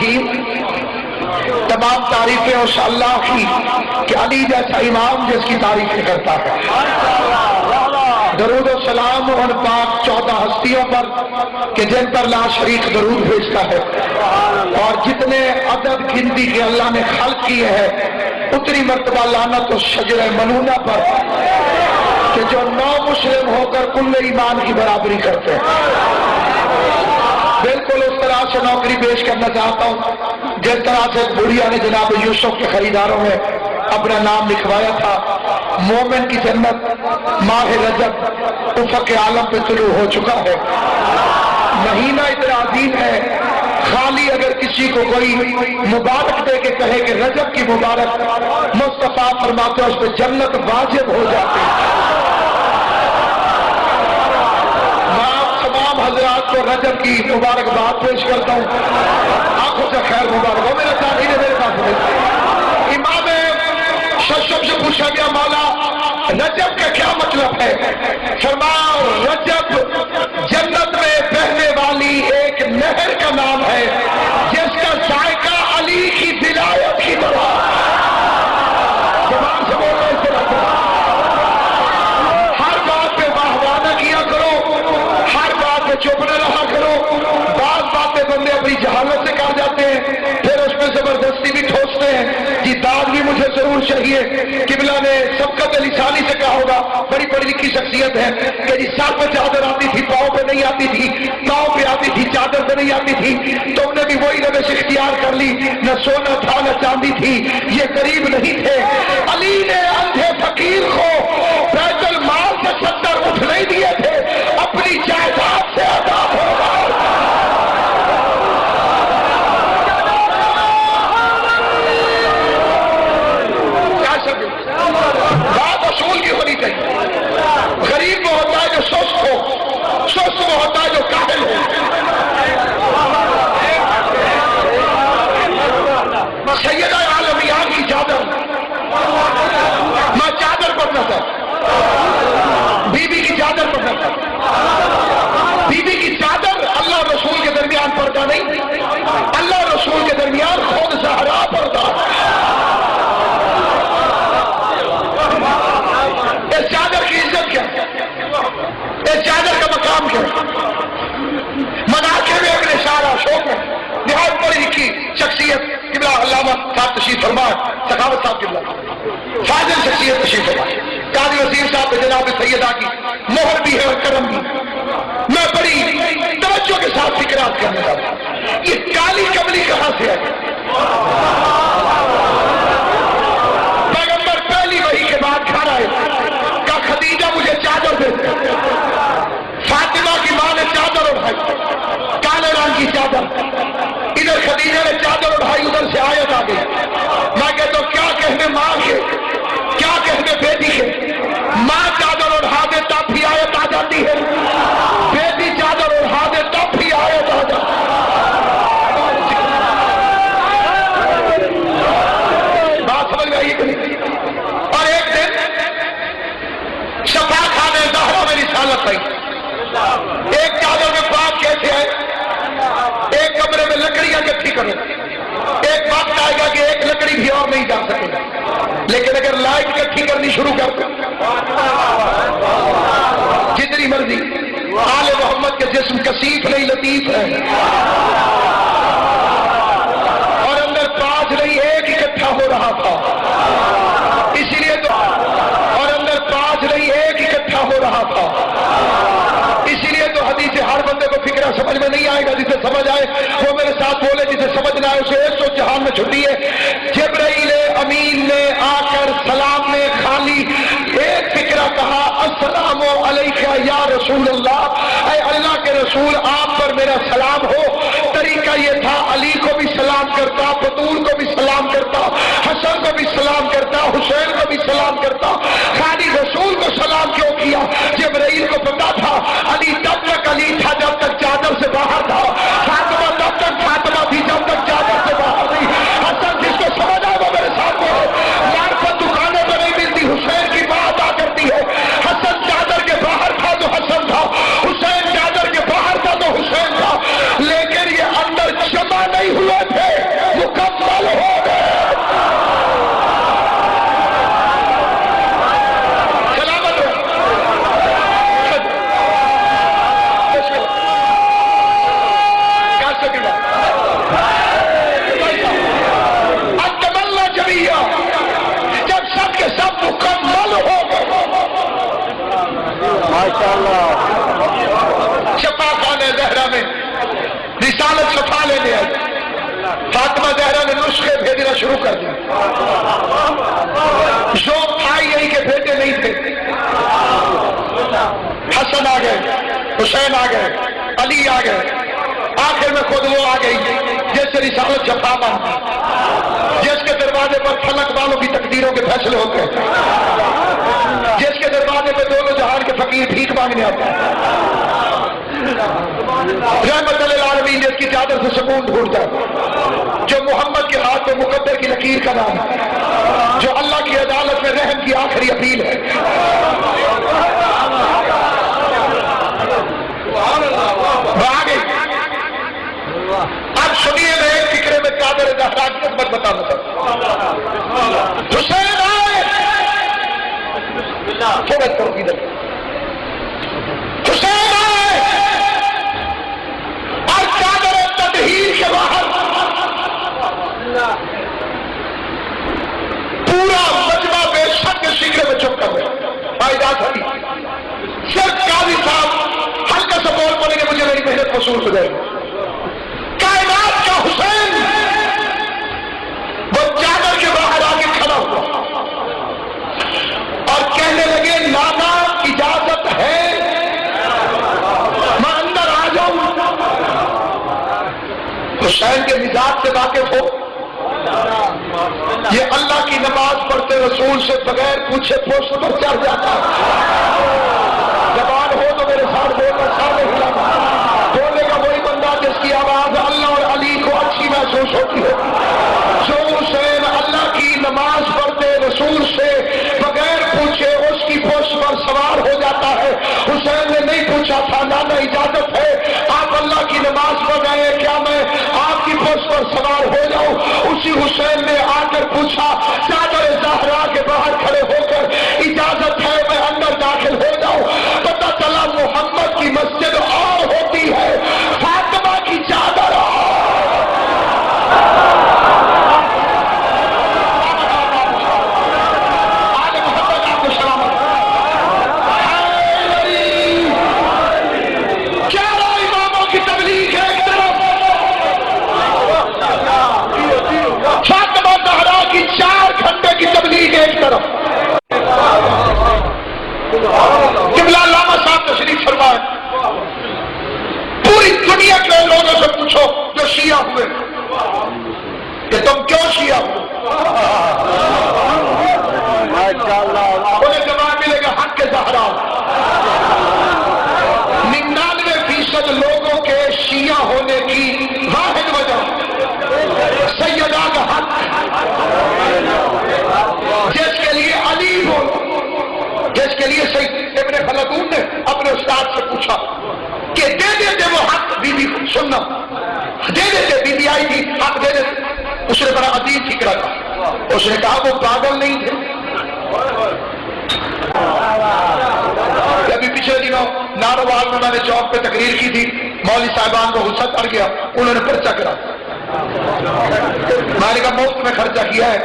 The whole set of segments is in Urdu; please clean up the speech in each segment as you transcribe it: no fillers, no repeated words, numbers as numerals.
الرحیم. تمام تعریفیں اس اللہ کی کہ علی جیسا امام جس کی تعریفیں کرتا ہے. درود و سلام ان پاک 14 ہستیوں پر کہ جن پر لا شریک درود بھیجتا ہے، اور جتنے عدد گنتی کے اللہ نے خلق کیے ہیں اتنی مرتبہ لعنت اس شجر ملونہ پر کہ جو نو مسلم ہو کر کل ایمان کی برابری کرتے ہیں. بالکل اس طرح سے نوکری پیش کرنا چاہتا ہوں جس طرح سے بڑھیا نے جناب یوسف کے خریداروں میں اپنا نام لکھوایا تھا. مومن کی جنت ماہ رجب افق عالم پہ طلوع ہو چکا ہے. مہینہ اتنا عظیم ہے، خالی اگر کسی کو کوئی مبارک دے کے کہے کہ رجب کی مبارک، مصطفیٰ فرماتے ہیں اس پہ جنت واجب ہو جاتی ہے. تمام حضرات کو رجب کی مبارکباد پیش کرتا ہوں. آنکھوں سے خیر مبارک ہو. میرے ساتھی نے میرے پاس امام ششم سے پوچھا گیا مولا رجب کا کیا مطلب ہے؟ فرمایا رجب جنت میں بہنے والی ایک نہر کا نام ہے جس کا ذائقہ علی کی ولایت کی طرح. زبان سے بول رہے ہر بات پہ واہ واہ نہ کیا کرو، ہر بات پہ چپ نہ رہا کرو. بعض باتیں بندے اپنی جہالت سے کر جاتے ہیں پھر اس میں زبردستی بھی ٹھوستے ہیں. جی داد بھی مجھے ضرور چاہیے. قبلہ نے سبقت لسانی سے کہا ہوگا، بڑی پڑھی لکھی شخصیت ہے کہ جی سر پہ چادر آتی تھی، پاؤں پہ نہیں آتی تھی، پاؤں پہ آتی تھی چادر پہ نہیں آتی تھی. تم نے بھی وہی روش اختیار کر لی. نہ سونا تھا نہ چاندی تھی، یہ غریب نہیں تھے. علی نے اندھے فقیر کو بیت المال سے 70 اٹھ نہیں دیے تھے، اپنی جائیداد سے ادا ہوگا. بات اصول کی ہونی چاہیے. غریب وہ ہوتا ہے جو سست ہو، سست وہ ہوتا ہے جو کاہل ہو. سیدہ عالمیان کی چادر، میں چادر پڑھنا تھا، بی بی کی چادر پڑھنا تھا. بی بی کی چادر اللہ رسول کے درمیان پردہ نہیں، اللہ رسول کے درمیان خود زہرا پردہ. اس چادر کی عزت کیا، اس چادر کا مقام کیا؟ مناقب میں ابن اشارہ شوق ہے، نہایت بڑی لکھی شخصیت. قبلہ علامہ صاحب تشریف فرمائے، سخاوت صاحب قبلہ فاضل شخصیت تشریف فرمائے. قاضی وسیم صاحب پہ جناب سیدہ کی مہر بھی ہے اور کرم بھی. میں بڑی توجہ کے ساتھ فکرات کرنے چاہتا ہوں. یہ کالی کملی کہاں سے ہے؟ پیغمبر پہلی وحی کے بعد گھر آئے، کہا خدیجہ مجھے چادر دے. فاطمہ کی ماں نے چادر اٹھائی، کالے رنگ کی چادر. ادھر خدیجہ نے چادر اٹھائی، ادھر سے آیت آ گئی. میں کہتا ہوں کیا کہنے ماں کے، کیا کہنے بیٹی کے. ماں چادر اٹھا دے تب بھی آیت آ جاتی ہے، بیٹی چادر اٹھا دے تب بھی آیت آ جاتی ہے. بات سمجھ میں آئی کہ نہیں؟ اور ایک دن شفا خانہ زہرا میں رسالت آئی. ایک چادر میں بات کیسے ہے؟ ایک کمرے میں لکڑیاں اکٹھی کرو. ایک وقت آئے گا کہ ایک لکڑی بھی اور نہیں جا سکے گا، لیکن اگر لائٹ اکٹھی کرنی شروع کر دو جتنی مرضی. آل محمد کے جسم کثیف نہیں لطیف ہے، اور اندر 5 نہیں ایک اکٹھا ہو رہا تھا. اسی لیے تو اور اندر 5 نہیں ایک اکٹھا ہو رہا تھا. اسی لیے تو حدیث ہر بندے کو فکرہ سمجھ میں نہیں آئے گا. جسے سمجھ آئے وہ میرے ساتھ بولے، جسے سمجھ نہ آئے اسے 100 جہان میں چھٹی ہے. جبرائیل امین نے آ کر سلام میں خالی ایک فکرہ کہا، السلام علیکہ یا رسول اللہ، اے اللہ کے رسول آپ پر میرا سلام ہو. طریقہ یہ تھا علی کو بھی سلام کرتا، بطول کو بھی سلام کرتا، حسن کو بھی سلام کرتا، حسین کو بھی سلام کرتا. خالی رسول کو سلام کیوں کیا؟ جبرائیل کو پتا تھا علی تب تک علی تھا جب تک چادر سے باہر تھا، فاطمہ تب تک فاطمہ تھی جب تک چادر سے باہر تھی. حسن جس کو سمجھ آئے وہ میرے ساتھ بولے. معرفت دکانوں پہ نہیں ملتی، حسین کی بات آ کرتی ہے. حسن چادر کے باہر تھا تو حسن تھا، حسین چادر کے باہر تھا تو حسین تھا، لیکن یہ اندر جمع نہیں ہوئے تھے. رسالت جفا مانگتی، جس کے دروازے پر فلک والوں کی تقدیروں کے فیصلے ہوتے ہیں، جس کے دروازے پہ دونوں جہان کے فقیر بھیک مانگنے آتے ہیں، رحمت للعالمین جس کی چادر سے سکون ڈھونڈتا ہے، جو محمد کے ہاتھ میں مقدر کی لکیر کا نام ہے، جو اللہ کی عدالت میں رحم کی آخری اپیل ہے۔ آگے اب سنیے، میں ایک فکرے میں چادر زہرا کی عظمت بتانا چاہتا ہوں۔ حسین آئے، فوت کرو ادھر، حسین آئے اور چادر تطہیر کے باہر پورا مجمع بے شک سگرے میں چپ کر گئے۔ اجازت ہوئی صرف قاضی صاحب ہلکا سا بول پڑیں گے، مجھے میری محنت وصول ہو جائے گی۔ کائنات کا حسین وہ چادر کے باہر آ کے کھڑا ہوا اور کہنے لگے لانا اجازت ہے میں اندر آ جاؤں؟ حسین کے مزاج سے واقف ہو، یہ اللہ کی نماز پڑھتے رسول سے بغیر پوچھے پوچھ پر چڑھ جاتا ہے۔ زبان ہو تو میرے ساتھ بولنا، سامنے ہلانا، بولے گا وہی بندہ جس کی آواز اللہ اور علی کو اچھی محسوس ہوتی ہے۔ جو حسین اللہ کی نماز پڑھتے رسول سے بغیر پوچھے اس کی پوچھ پر سوار ہو جاتا ہے۔ حسین نے نہیں پوچھا تھا لانا اجازت ہے آپ اللہ کی نماز پڑھ رہے ہیں، کیا میں آپ کی پوچھ پر سوار ہو جاؤں؟ اسی حسین نے آ کر پوچھا چادر زہرا کے باہر کھڑے ہو کر اجازت ہے میں اندر داخل ہو جاؤں؟ پتہ چلا محمد کی مسجد اور ہوتی ہے، فاطمہ کی چادر کی تبلیغ ایک طرف۔ قبلہ علامہ صاحب تشریف فرمائے، پوری دنیا کے لوگوں سے پوچھو جو شیعہ ہوئے کہ تم کیوں شیعہ ہو، انہیں جواب ملے گا حق کے زہرا۔ 99% لوگوں کے شیعہ ہونے کی واحد وجہ سیدہ کا حق، جس کے لیے علی ہو، جس کے لیے سید ابن خلدون نے اپنے استاد سے پوچھا کہ دے دیتے وہ حق بی بی سننا، دے دیتے، بی بی آئی تھی حق دے دیتے۔ اس نے بڑا عجیب فکر تھا، اس نے کہا وہ پاگل نہیں تھے۔ ابھی پچھلے دنوں ناروال میں نے چوک پہ تقریر کی تھی، مولوی صاحبان کو غصہ چڑھ گیا، انہوں نے پرچہ کرا، میں نے کہا مفت میں خرچہ کیا ہے،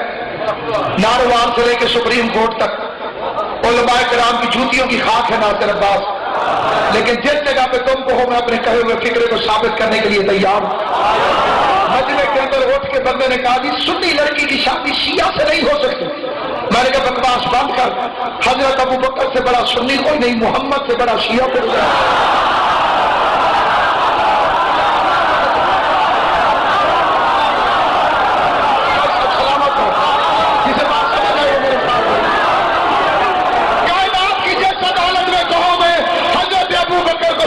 ناروال سے لے کے سپریم کورٹ تک علماء کرام کی جوتیوں کی خاک ہے ناصر عباس، لیکن جس جگہ پہ تم کو ہو میں اپنے کہے ہوئے فکرے کو ثابت کرنے کے لیے تیار ہوں۔ مجمع کے اندر اٹھ کے بندے نے کہا جی سنی لڑکی کی شادی شیعہ سے نہیں ہو سکتی۔ میں نے کہا بکواس بند کر، حضرت ابو بکر سے بڑا سنی کوئی نہیں، محمد سے بڑا شیعہ کوئی نہیں۔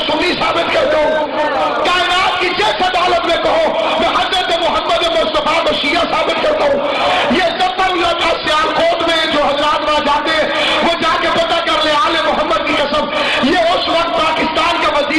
سنی ثابت کر دوں، کائنات کی جس عدالت میں کہو میں حضرت محمد مصطفیٰ کو شیعہ ثابت کرتا ہوں۔ یہ ظفر اللہ کا سیالکوٹ میں جو حضرات وہاں جاتے ہیں وہ جا کے پتہ کر لے، آل محمد کی قسم یہ اس وقت پاکستان کا وزیر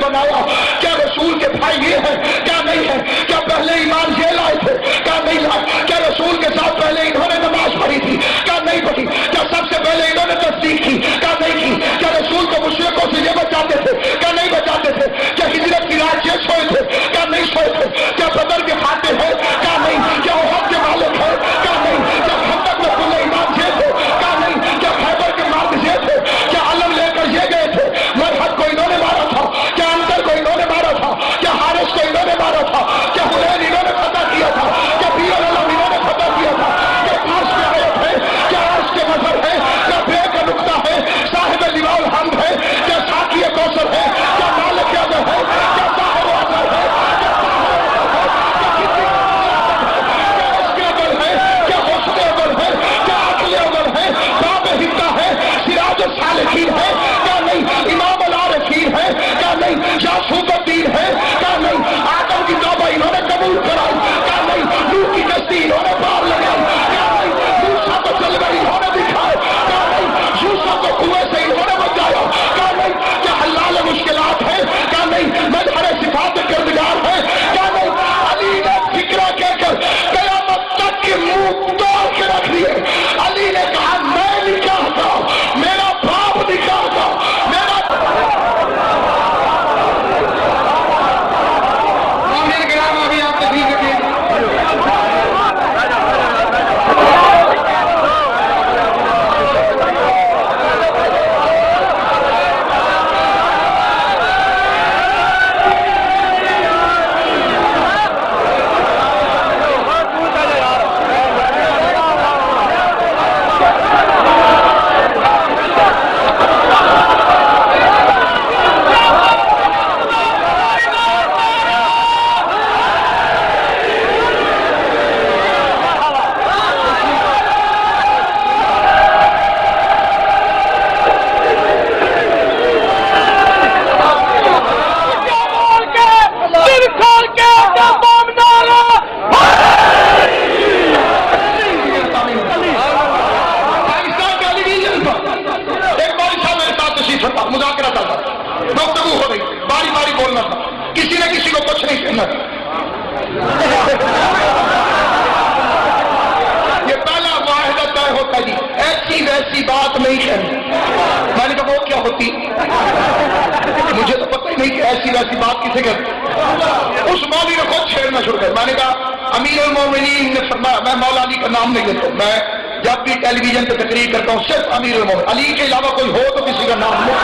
بنایا؟ کیا رسول کے بھائی یہ ہیں؟ کیا نہیں ہے؟ کیا پہلے ایمان یہ لائے تھے؟ کیا نہیں لائے؟ کیا رسول کے ساتھ پہلے انہوں نے نماز پڑھی تھی؟ کیا نہیں پڑھی؟ کیا سب سے پہلے انہوں نے تصدیق کی؟ کیا نہیں کی؟ کیا رسول کو مشرکوں سے یہ بچاتے تھے؟ کیا نہیں بچاتے تھے؟ کیا ہجرت کی رات یہ سوئے تھے؟ کیا نہیں سوئے تھے؟ کیا بدر کے فاتح ہیں؟ کیا نہیں؟ کیا احد کے مالک ہیں؟ کیا نہیں؟ کیا خندق میں کل ایمان یہ تھے؟ کیا نہیں؟ کیا خیبر کے مالک یہ تھے؟ کیا علم لے کر یہ گئے تھے؟ مرحد کو انہوں نے مارا تھا؟ کیا انصر کو انہوں نے مارا تھا؟ کیا حارث کو انہوں نے مارا تھا؟ کیا حنین انہوں نے فتح کیا تھا؟ کیا بیر العلم انہوں نے فتح کیا تھا؟ کیا پاس میں آیت ہے؟ کیا عرش کے مظہر ہے؟ کیا بے کا نقطہ ہے؟ صاحب لواء الحمد ہے؟ کیا ساقی کوثر ہے؟ کیا مالک اعظم ہے؟ کیا ظاہر اعظم ہے؟ کیا صالحین ہے؟ کیا نہیں؟ امام العارفین ہے؟ کیا نہیں؟ یعقوب الدین ہے؟ کیا نہیں؟ آدم کی توبہ انہوں نے قبول کرائی؟ کیا نہیں؟ نوح کی کشتی انہوں نے پار لگائی؟ کیا نہیں؟ موسیٰ کو جلوہ انہوں نے دکھائے؟ کیا نہیں؟ یوسف کو کنویں سے انہوں نے بچایا؟ کیا نہیں؟ کیا حلال مشکلات ہے؟ کیا نہیں؟ مظہر صفات کردگار ہے؟ کیا نہیں؟ علی نے فکرہ کہہ کر قیامت تک کے منہ توڑ کے رکھ دیے۔ علی نے کہا میں نہیں چاہتا، میرا باپ نکاح تھا، میرا میرے گرام ابھی آپ تشریف رکھیے۔ مذاکرہ چلتا تھا، گفتگو ہو رہی، باری باری بولنا تھا، کسی نے کسی کو کچھ نہیں کہنا تھا۔ یہ پہلا معاہدہ طے ہوتا جی ایسی ویسی بات نہیں کہنی۔ میں نے کہا وہ کیا ہوتی؟ مجھے تو پتہ ہی نہیں کہ ایسی ویسی بات کسے کہتے۔ اس مولوی نے خود چھیڑنا شروع کر۔ میں نے کہا امیر المومنین نے فرمایا، میں مولا علی کا نام نہیں لیتا، میں جب بھی ٹیلی ویژن پہ تقریر کرتا ہوں صرف امیر المومنین، علی کے علاوہ کوئی ہو تو کسی کا نام نہیں۔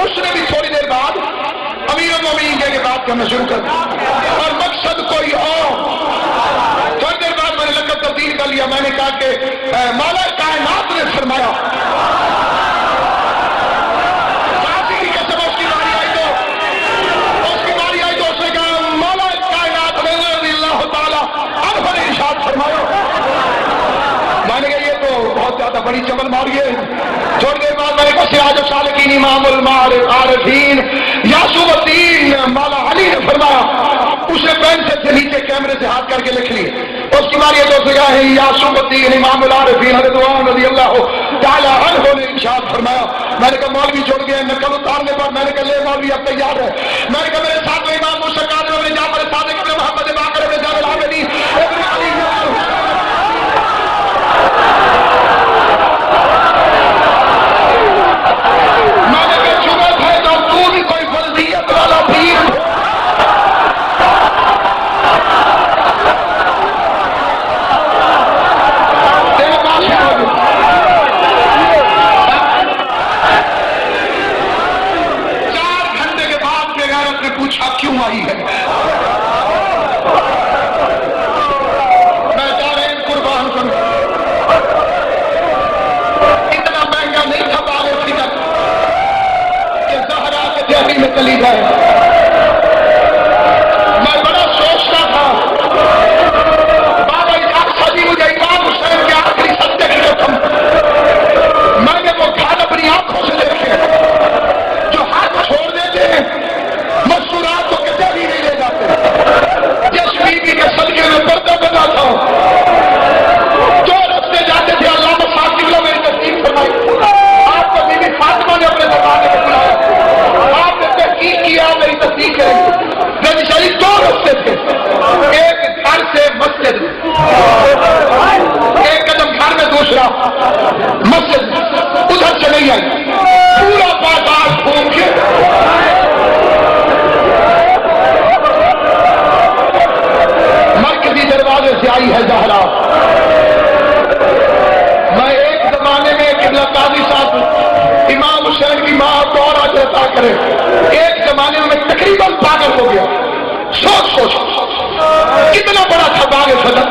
اس نے بھی تھوڑی دیر بعد امیر المومنین کے بات کرنا شروع کر دیا اور مقصد کوئی اور۔ تھوڑی دیر بعد میں نے لقب تبدیل کر لیا، میں نے کہا کہ مولا کائنات نے فرمایا، کی قسم اس کی باری آئی تو اس نے کہا مولا کائنات رضی اللہ تعالیٰ عنہ نے ارشاد فرمایا۔ میں نے کہا یہ تو بہت زیادہ بڑی چمن ماری ہے۔ تھوڑی دیر بعد میں نے کہا سراج السالکین امام العارفین یعقوب الدین مولا علی نے فرمایا، اس نے پینسل سے نیچے کیمرے سے ہاتھ کر کے لکھ لی۔ اس کی باری تو سے کہا ہے یعقوب الدین امام العارفین رضوان رضی اللہ تعالیٰ عنہ نے ارشاد فرمایا۔ میں نے کہا مولوی چھوڑ گئے نقل اتارنے پر، میں نے کہا لے مولوی اب تیار ہے۔ میں نے کہا میرے ساتھ میں امام موسیٰ کاظم ابن جعفر صادق ابن محمد باقر ابن زین العابدین ابن علی کیوں آئی ہے؟ کرے. ایک زمانے میں تقریباً پاگل ہو گیا. سوچ کتنا بڑا تھا باغ صدق.